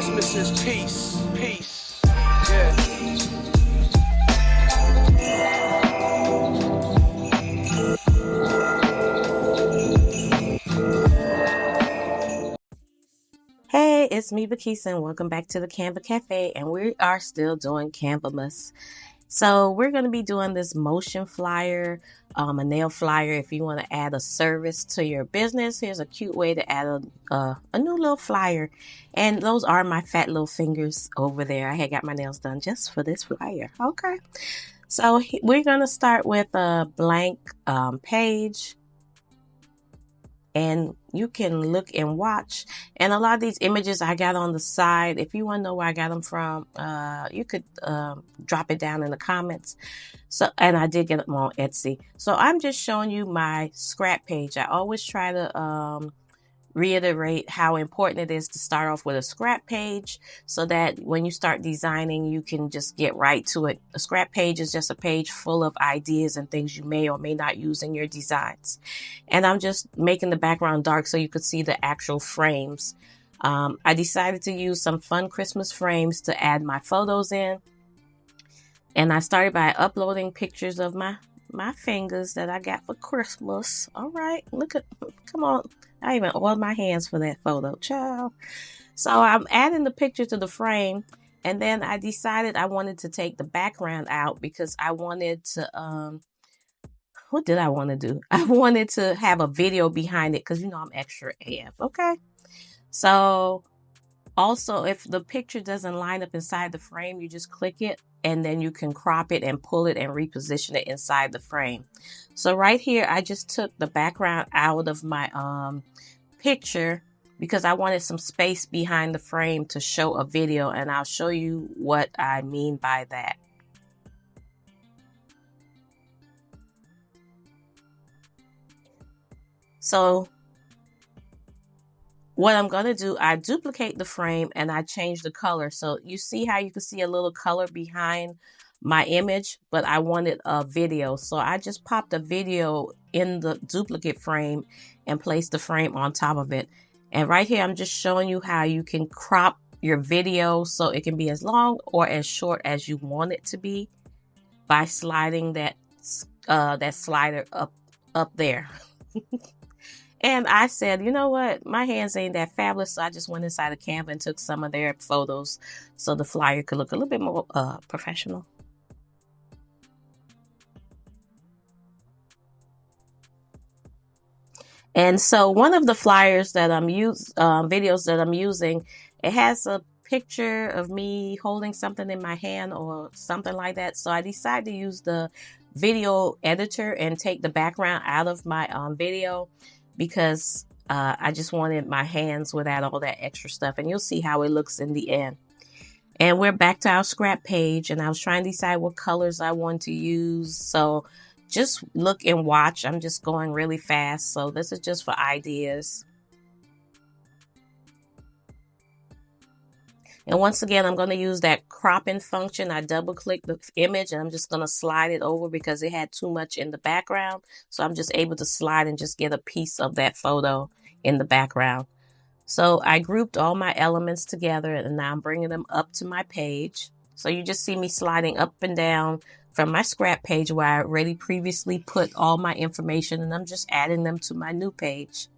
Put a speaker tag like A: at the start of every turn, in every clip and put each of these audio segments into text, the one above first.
A: Christmas is peace. Peace. Yeah.
B: Hey, it's me, Bakisa, and welcome back to the Canva Cafe, and we are still doing Canvamas. So we're going to be doing this motion flyer, a nail flyer. If you want to add a service to your business, here's a cute way to add a new little flyer. And those are my fat little fingers over there. I had got my nails done just for this flyer. Okay. So we're going to start with a blank page. And you can look and watch. And a lot of these images I got on the side. If you want to know where I got them from, you could drop it down in the comments. So, and I did get them on Etsy. So I'm just showing you my scrap page. I always try to reiterate how important it is to start off with a scrap page so that when you start designing, you can just get right to it. A scrap page is just a page full of ideas and things you may or may not use in your designs. And I'm just making the background dark so you could see the actual frames. I decided to use some fun Christmas frames to add my photos in. And I started by uploading pictures of my fingers that I got for Christmas. All right, come on. I even oiled my hands for that photo, child. So I'm adding the picture to the frame, and then I decided I wanted to take the background out because I wanted to, what did I want to do? I wanted to have a video behind it because, I'm extra AF, okay? So also, if the picture doesn't line up inside the frame, you just click it and then you can crop it and pull it and reposition it inside the frame. So right here, I just took the background out of my picture because I wanted some space behind the frame to show a video, and I'll show you what I mean by that. So what I'm going to do, I duplicate the frame and I change the color. So you see how you can see a little color behind my image, but I wanted a video. So I just popped a video in the duplicate frame and placed the frame on top of it. And right here, I'm just showing you how you can crop your video so it can be as long or as short as you want it to be by sliding that slider up there. And I said, you know what? My hands ain't that fabulous. So I just went inside of Canva and took some of their photos so the flyer could look a little bit more professional. And so one of the flyers that videos that I'm using, it has a picture of me holding something in my hand or something like that. So I decided to use the video editor and take the background out of my video, because I just wanted my hands without all that extra stuff. And you'll see how it looks in the end. And we're back to our scrap page. And I was trying to decide what colors I want to use. So just look and watch. I'm just going really fast. So this is just for ideas. And once again, I'm going to use that cropping function. I double click the image and I'm just going to slide it over because it had too much in the background. So I'm just able to slide and just get a piece of that photo in the background. So I grouped all my elements together and now I'm bringing them up to my page. So you just see me sliding up and down from my scrap page where I already previously put all my information, and I'm just adding them to my new page.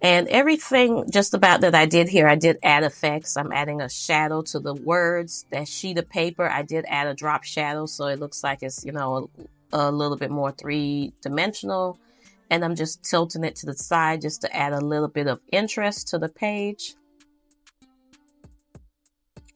B: And everything just about that I did here, I did add effects. I'm adding a shadow to the words, that sheet of paper. I did add a drop shadow so it looks like it's, a little bit more three-dimensional. And I'm just tilting it to the side just to add a little bit of interest to the page.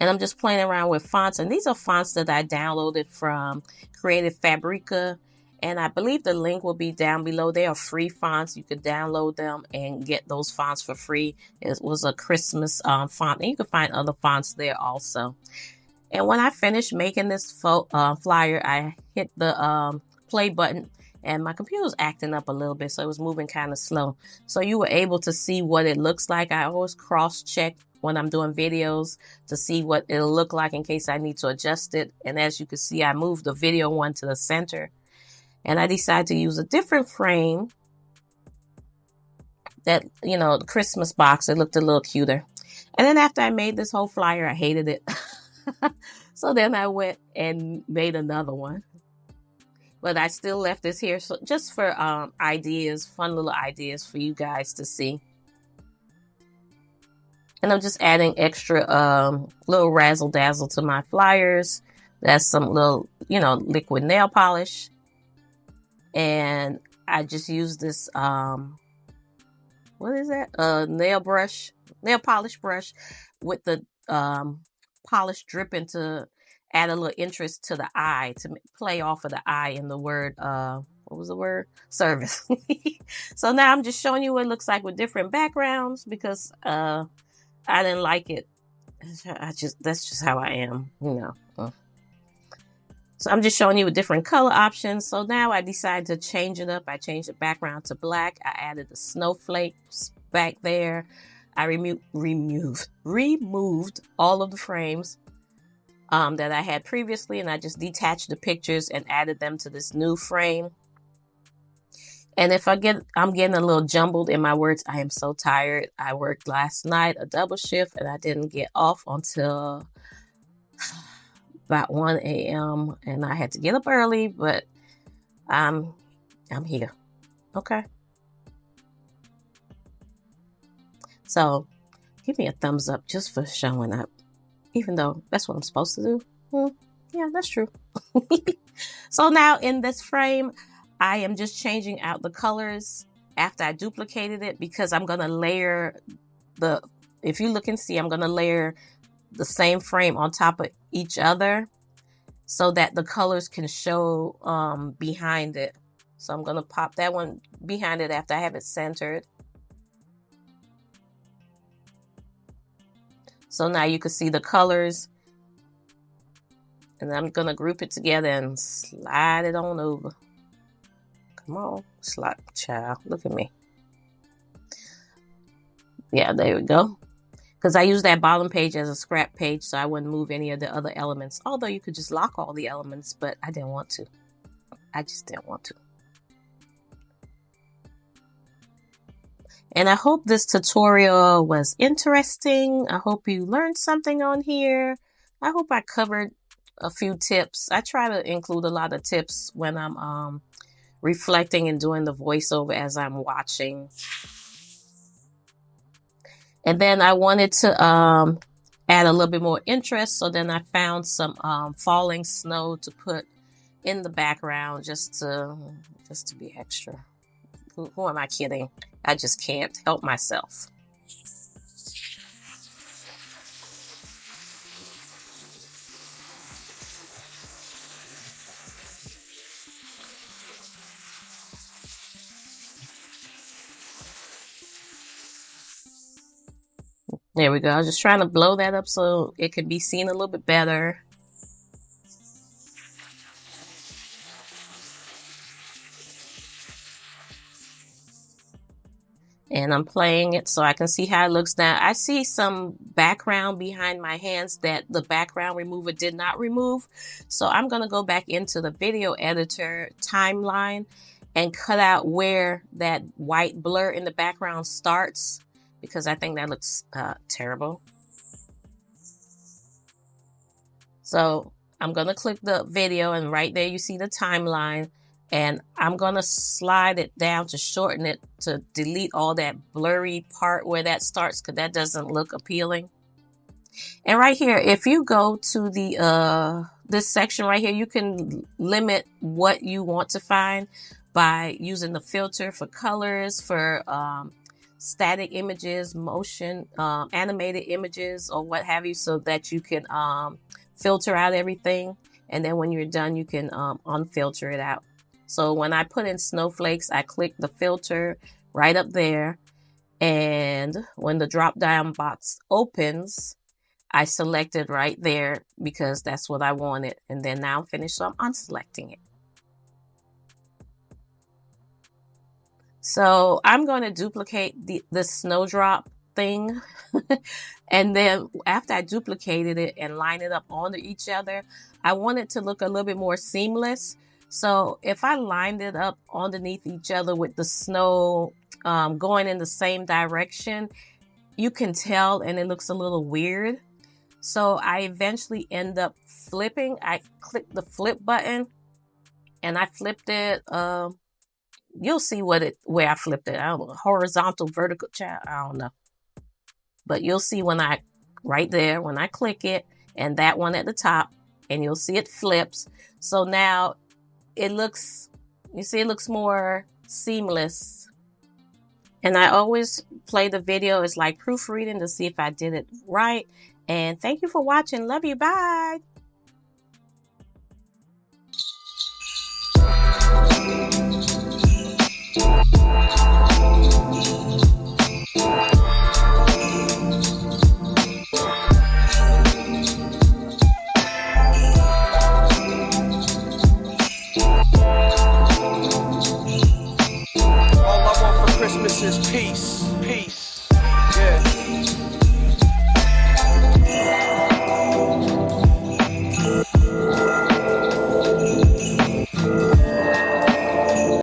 B: And I'm just playing around with fonts. And these are fonts that I downloaded from Creative Fabrica. And I believe the link will be down below. They are free fonts. You could download them and get those fonts for free. It was a Christmas font. And you can find other fonts there also. And when I finished making this flyer, I hit the play button. And my computer was acting up a little bit, so it was moving kind of slow. So you were able to see what it looks like. I always cross-check when I'm doing videos to see what it'll look like in case I need to adjust it. And as you can see, I moved the video one to the center. And I decided to use a different frame that, you know, the Christmas box. It looked a little cuter. And then after I made this whole flyer, I hated it. So then I went and made another one. But I still left this here so just for ideas, fun little ideas for you guys to see. And I'm just adding extra little razzle dazzle to my flyers. That's some little, you know, liquid nail polish. And I just use this, what is that? Nail polish brush with the polish dripping to add a little interest to the eye, to play off of the eye in the word, what was the word? Service. So now I'm just showing you what it looks like with different backgrounds because I didn't like it. That's just how I am, you know. So I'm just showing you with different color options. So now I decided to change it up. I changed the background to black. I added the snowflakes back there. I removed all of the frames that I had previously, and I just detached the pictures and added them to this new frame. And if I'm getting a little jumbled in my words, I am so tired. I worked last night a double shift and I didn't get off until about 1 a.m. and I had to get up early, but I'm here. Okay. So give me a thumbs up just for showing up, even though that's what I'm supposed to do. Yeah, that's true. So now in this frame, I am just changing out the colors after I duplicated it because I'm going to layer if you look and see, I'm going to layer the same frame on top of each other so that the colors can show behind it. So I'm going to pop that one behind it after I have it centered. So now you can see the colors. And I'm going to group it together and slide it on over. Come on, slide, child. Look at me. Yeah, there we go. Because I use that bottom page as a scrap page, so I wouldn't move any of the other elements. Although you could just lock all the elements, but I didn't want to. I just didn't want to. And I hope this tutorial was interesting. I hope you learned something on here. I hope I covered a few tips. I try to include a lot of tips when I'm reflecting and doing the voiceover as I'm watching. And then I wanted to add a little bit more interest. So then I found some falling snow to put in the background just to be extra. Who am I kidding? I just can't help myself. There we go. I was just trying to blow that up so it could be seen a little bit better. And I'm playing it so I can see how it looks now. I see some background behind my hands that the background remover did not remove. So I'm going to go back into the video editor timeline and cut out where that white blur in the background starts, because I think that looks terrible. So I'm going to click the video, and right there you see the timeline. And I'm going to slide it down to shorten it to delete all that blurry part where that starts, because that doesn't look appealing. And right here, if you go to the this section right here, you can limit what you want to find by using the filter for colors, for static images, motion, animated images, or what have you, so that you can filter out everything. And then when you're done, you can unfilter it out. So when I put in snowflakes, I click the filter right up there. And when the drop down box opens, I select it right there because that's what I wanted. And then now I'm finished, so I'm unselecting it. So I'm going to duplicate the snowdrop thing. And then after I duplicated it and line it up onto each other, I want it to look a little bit more seamless. So if I lined it up underneath each other with the snow going in the same direction, you can tell, and it looks a little weird. So I eventually end up flipping. I clicked the flip button and I flipped it. You'll see where I flipped it. I don't know, horizontal, vertical, child, I don't know. But you'll see right there, when I click it, and that one at the top, and you'll see it flips. So now it looks more seamless. And I always play the video as like proofreading to see if I did it right. And thank you for watching. Love you. Bye.